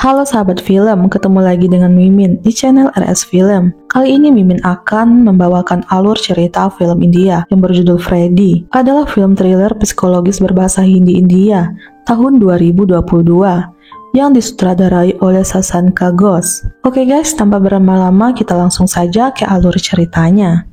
Halo sahabat film, ketemu lagi dengan Mimin di channel RS Film. Kali ini Mimin akan membawakan alur cerita film India yang berjudul Freddy. Adalah film thriller psikologis berbahasa Hindi India tahun 2022 yang disutradarai oleh Shashank Ghosh. Oke guys, tanpa berlama-lama kita langsung saja ke alur ceritanya.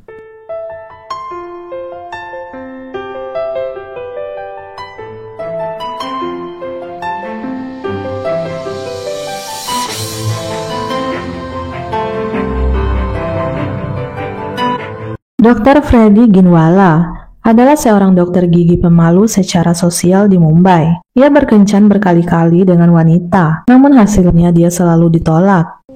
Dr. Freddy Ginwala adalah seorang dokter gigi pemalu secara sosial di Mumbai. Ia berkencan berkali-kali dengan wanita, namun hasilnya dia selalu ditolak.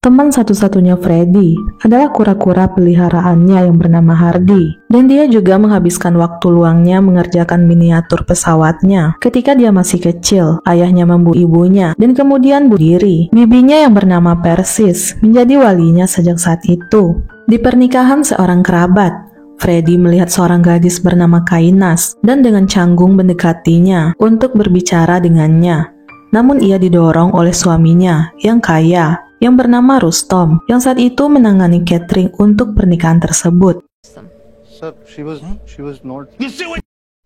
Teman satu-satunya Freddy adalah kura-kura peliharaannya yang bernama Hardy, dan dia juga menghabiskan waktu luangnya mengerjakan miniatur pesawatnya. Ketika dia masih kecil, ayahnya membunuh ibunya dan kemudian bunuh diri. Bibinya yang bernama Persis menjadi walinya sejak saat itu. Di pernikahan seorang kerabat, Freddy melihat seorang gadis bernama Kainas dan dengan canggung mendekatinya untuk berbicara dengannya. Namun ia didorong oleh suaminya yang kaya, yang bernama Rustom, yang saat itu menangani catering untuk pernikahan tersebut.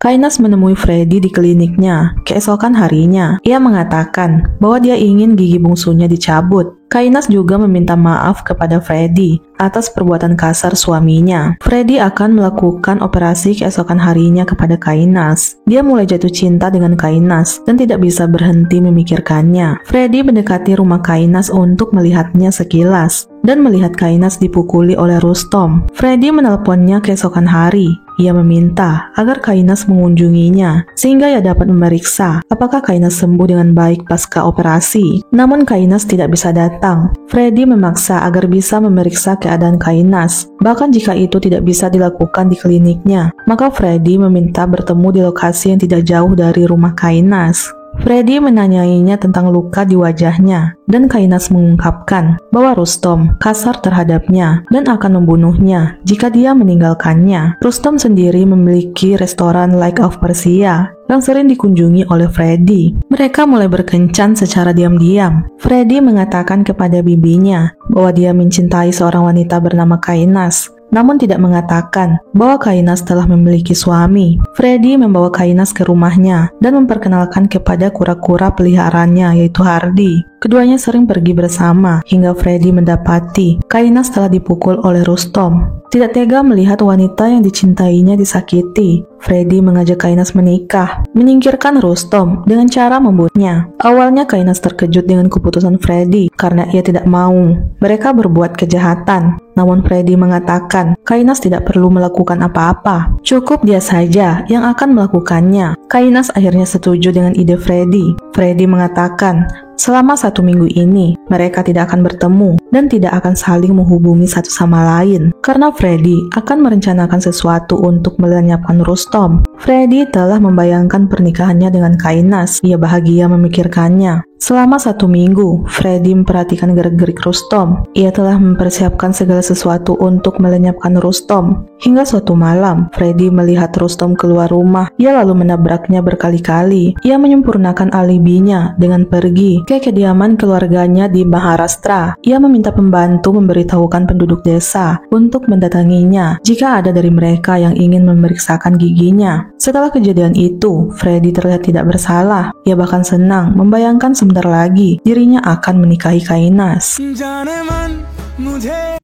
Kainas menemui Freddy di kliniknya keesokan harinya. Ia mengatakan bahwa dia ingin gigi bungsunya dicabut. Kainas juga meminta maaf kepada Freddy atas perbuatan kasar suaminya. Freddy akan melakukan operasi keesokan harinya kepada Kainas. Dia mulai jatuh cinta dengan Kainas dan tidak bisa berhenti memikirkannya. Freddy mendekati rumah Kainas untuk melihatnya sekilas dan melihat Kainas dipukuli oleh Rustom. Freddy menelponnya keesokan hari. Ia meminta agar Kainas mengunjunginya sehingga ia dapat memeriksa apakah Kainas sembuh dengan baik pasca operasi. Namun Kainas tidak bisa datang. Freddy memaksa agar bisa memeriksa keadaan Kainas. Bahkan jika itu tidak bisa dilakukan di kliniknya, maka Freddy meminta bertemu di lokasi yang tidak jauh dari rumah Kainas. Freddy menanyainya tentang luka di wajahnya, dan Kainas mengungkapkan bahwa Rustom kasar terhadapnya dan akan membunuhnya jika dia meninggalkannya. Rustom sendiri memiliki restoran Lake of Persia yang sering dikunjungi oleh Freddy. Mereka mulai berkencan secara diam-diam. Freddy mengatakan kepada bibinya bahwa dia mencintai seorang wanita bernama Kainas, namun tidak mengatakan bahwa Kainas telah memiliki suami. Freddy membawa Kainas ke rumahnya dan memperkenalkan kepada kura-kura peliharaannya yaitu Hardy. Keduanya sering pergi bersama hingga Freddy mendapati Kainas telah dipukul oleh Rustom. Tidak tega melihat wanita yang dicintainya disakiti, Freddy mengajak Kainas menikah, menyingkirkan Rustom dengan cara membunuhnya. Awalnya Kainas terkejut dengan keputusan Freddy karena ia tidak mau mereka berbuat kejahatan. Namun Freddy mengatakan Kainas tidak perlu melakukan apa-apa, cukup dia saja yang akan melakukannya. Kainas akhirnya setuju dengan ide Freddy. Freddy mengatakan selama 1 minggu ini mereka tidak akan bertemu dan tidak akan saling menghubungi satu sama lain karena Freddy akan merencanakan sesuatu untuk melenyapkan Rustom. Freddy telah membayangkan pernikahannya dengan Kainas. Ia bahagia memikirkannya. Selama 1 minggu, Freddy memperhatikan gerak-gerik Rustom. Ia telah mempersiapkan segala sesuatu untuk melenyapkan Rustom. Hingga suatu malam, Freddy melihat Rustom keluar rumah. Ia lalu menabraknya berkali-kali. Ia menyempurnakan alibinya dengan pergi ke kediaman keluarganya di Maharashtra. Ia meminta pembantu memberitahukan penduduk desa untuk mendatanginya jika ada dari mereka yang ingin memeriksakan giginya. Setelah kejadian itu, Freddy terlihat tidak bersalah. Ia bahkan senang membayangkan sebentar lagi dirinya akan menikahi Kainas.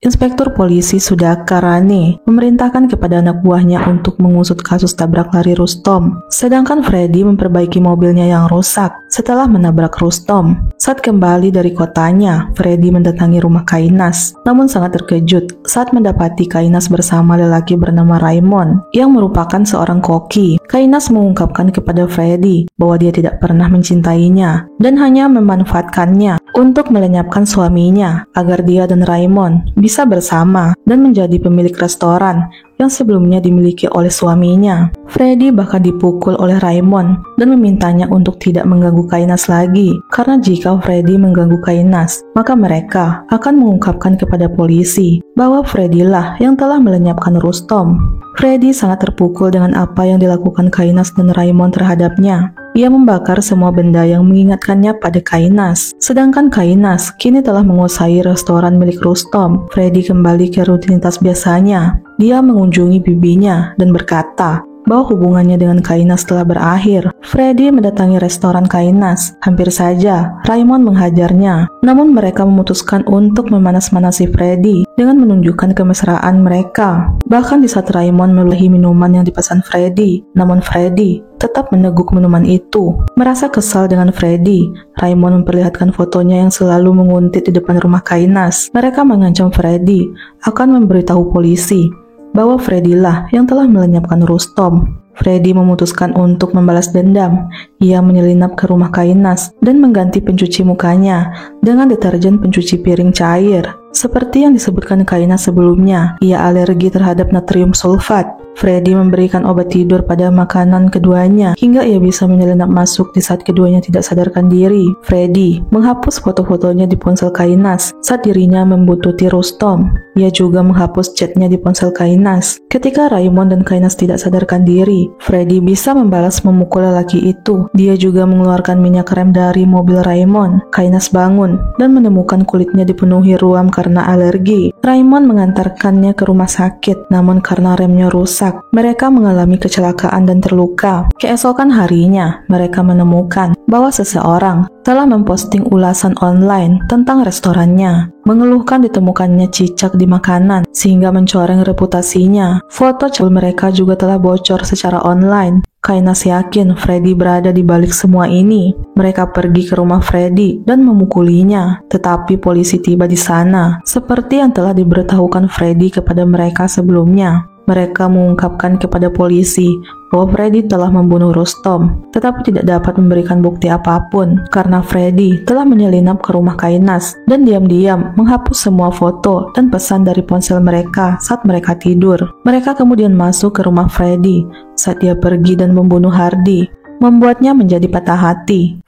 Inspektur polisi Sudhakar Rane memerintahkan kepada anak buahnya untuk mengusut kasus tabrak lari Rustom, sedangkan Freddy memperbaiki mobilnya yang rusak setelah menabrak Rustom. Saat kembali dari kotanya, Freddy mendatangi rumah Kainas, namun sangat terkejut saat mendapati Kainas bersama lelaki bernama Raymond yang merupakan seorang koki. Kainas mengungkapkan kepada Freddy bahwa dia tidak pernah mencintainya dan hanya memanfaatkannya untuk melenyapkan suaminya agar dia dan Raymond bisa bersama dan menjadi pemilik restoran yang sebelumnya dimiliki oleh suaminya. Freddy bahkan dipukul oleh Raymond dan memintanya untuk tidak mengganggu Kainas lagi, karena jika Freddy mengganggu Kainas, maka mereka akan mengungkapkan kepada polisi bahwa Freddy lah yang telah melenyapkan Rustom. Freddy sangat terpukul dengan apa yang dilakukan Kainas dan Raymond terhadapnya. Ia membakar semua benda yang mengingatkannya pada Kainas. Sedangkan Kainas kini telah menguasai restoran milik Rustom. Freddy kembali ke rutinitas biasanya. Dia mengunjungi bibinya dan berkata bahwa hubungannya dengan Kainas telah berakhir. Freddy mendatangi restoran Kainas. Hampir saja Raymond menghajarnya, namun mereka memutuskan untuk memanas-manasi Freddy dengan menunjukkan kemesraan mereka. Bahkan di saat Raymond melehi minuman yang dipesan Freddy, namun Freddy tetap meneguk minuman itu. Merasa kesal dengan Freddy, Raymond memperlihatkan fotonya yang selalu menguntit di depan rumah Kainas. Mereka mengancam Freddy akan memberitahu polisi bahwa Freddy lah yang telah melenyapkan Rustom. Freddy memutuskan untuk membalas dendam. Ia menyelinap ke rumah Kainas dan mengganti pencuci mukanya dengan deterjen pencuci piring cair. Seperti yang disebutkan Kainas sebelumnya, ia alergi terhadap natrium sulfat. Freddy memberikan obat tidur pada makanan keduanya hingga ia bisa menyelinap masuk di saat keduanya tidak sadarkan diri. Freddy menghapus foto-fotonya di ponsel Kainas saat dirinya membuntuti Rustom. Ia juga menghapus chatnya di ponsel Kainas. Ketika Raymond dan Kainas tidak sadarkan diri, Freddy bisa membalas memukul lelaki itu. Dia juga mengeluarkan minyak rem dari mobil Raymond. Kainas bangun dan menemukan kulitnya dipenuhi ruam karena alergi. Raymond mengantarkannya ke rumah sakit, namun karena remnya rusak, mereka mengalami kecelakaan dan terluka. Keesokan harinya, mereka menemukan bahwa seseorang telah memposting ulasan online tentang restorannya, mengeluhkan ditemukannya cicak di makanan sehingga mencoreng reputasinya. Foto cewek mereka juga telah bocor secara online. Kainas yakin Freddy berada di balik semua ini. Mereka pergi ke rumah Freddy dan memukulinya, tetapi polisi tiba di sana. Seperti yang telah diberitahukan Freddy kepada mereka sebelumnya, mereka mengungkapkan kepada polisi bahwa Freddy telah membunuh Rustom, tetapi tidak dapat memberikan bukti apapun karena Freddy telah menyelinap ke rumah Kainas dan diam-diam menghapus semua foto dan pesan dari ponsel mereka saat mereka tidur. Mereka kemudian masuk ke rumah Freddy saat dia pergi dan membunuh Hardy, membuatnya menjadi patah hati.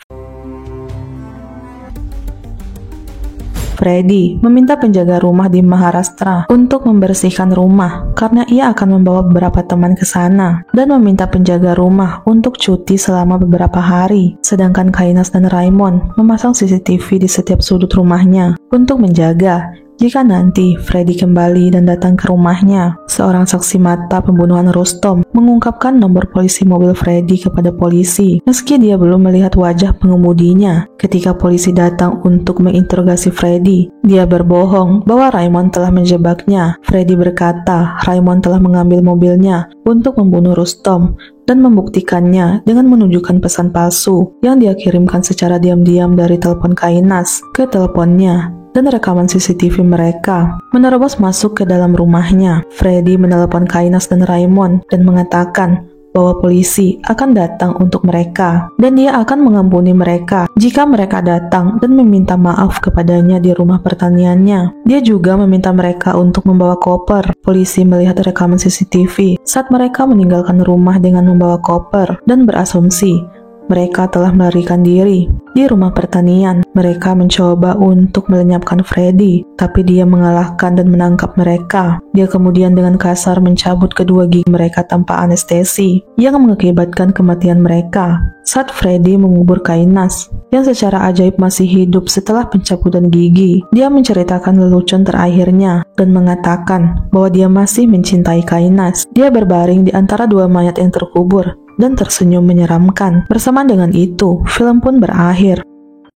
Freddy meminta penjaga rumah di Maharashtra untuk membersihkan rumah karena ia akan membawa beberapa teman ke sana dan meminta penjaga rumah untuk cuti selama beberapa hari. Sedangkan Kainas dan Raymond memasang CCTV di setiap sudut rumahnya untuk menjaga jika nanti Freddy kembali dan datang ke rumahnya. Seorang saksi mata pembunuhan Rustom mengungkapkan nomor polisi mobil Freddy kepada polisi meski dia belum melihat wajah pengemudinya. Ketika polisi datang untuk menginterogasi Freddy, dia berbohong bahwa Raymond telah menjebaknya. Freddy berkata Raymond telah mengambil mobilnya untuk membunuh Rustom dan membuktikannya dengan menunjukkan pesan palsu yang dia kirimkan secara diam-diam dari telepon Kainas ke teleponnya dan rekaman CCTV mereka menerobos masuk ke dalam rumahnya. Freddy menelepon Kainas dan Raymond dan mengatakan bahwa polisi akan datang untuk mereka dan dia akan mengampuni mereka jika mereka datang dan meminta maaf kepadanya di rumah pertaniannya. Dia juga meminta mereka untuk membawa koper. Polisi melihat rekaman CCTV saat mereka meninggalkan rumah dengan membawa koper dan berasumsi mereka telah melarikan diri. Di rumah pertanian, mereka mencoba untuk melenyapkan Freddy, tapi dia mengalahkan dan menangkap mereka. Dia kemudian dengan kasar mencabut kedua gigi mereka tanpa anestesi, yang mengakibatkan kematian mereka. Saat Freddy mengubur Kainas, yang secara ajaib masih hidup setelah pencabutan gigi, dia menceritakan lelucon terakhirnya dan mengatakan bahwa dia masih mencintai Kainas. Dia berbaring di antara dua mayat yang terkubur dan tersenyum menyeramkan. Bersamaan dengan itu, film pun berakhir.